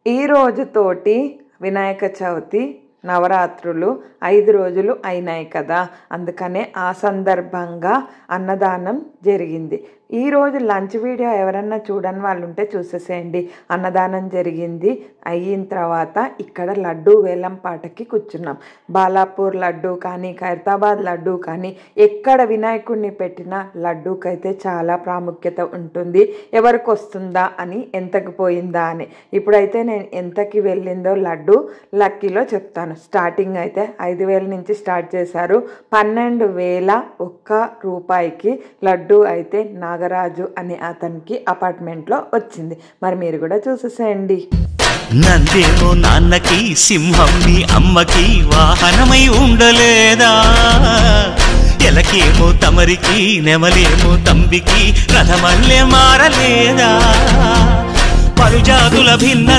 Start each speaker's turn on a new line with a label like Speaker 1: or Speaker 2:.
Speaker 1: ఈ రోజుతోటి వినాయక చవితి నవరాత్రులు 5 రోజులు అయినాయి కదా. అందుకనే ఆ సందర్భంగా అన్నదానం జరిగింది. ఈరోజు లంచ్ వీడియో ఎవరన్నా చూడని వాళ్ళు ఉంటే చూసేసేయండి. అన్నదానం జరిగింది. అయిన తర్వాత ఇక్కడ లడ్డూ వేలం పాటకి కూర్చున్నాం. బాలాపూర్ లడ్డు కానీ ఖైరతాబాద్ లడ్డు కానీ ఎక్కడ వినాయకుడిని పెట్టినా లడ్డూకైతే చాలా ప్రాముఖ్యత ఉంటుంది. ఎవరికి వస్తుందా అని, ఎంతకు పోయిందా అని. ఇప్పుడైతే నేను ఎంతకి వెళ్ళిందో లడ్డు లక్కీలో చెప్తాను. స్టార్టింగ్ అయితే 5,000 నుంచి స్టార్ట్ చేశారు. 12,001 రూపాయికి లడ్డు అయితే నాగరాజు అనే అతనికి అపార్ట్మెంట్లో వచ్చింది. మరి మీరు కూడా చూసేసేయండి.
Speaker 2: నందేమో నాన్నకి, సింహం మీ అమ్మకి వాహనమై ఉండలేదా? ఎలకేమో తమరికి, నెమలేమో తంబికి రథమల్లే మారలేదా? పలుజాతుల భిన్న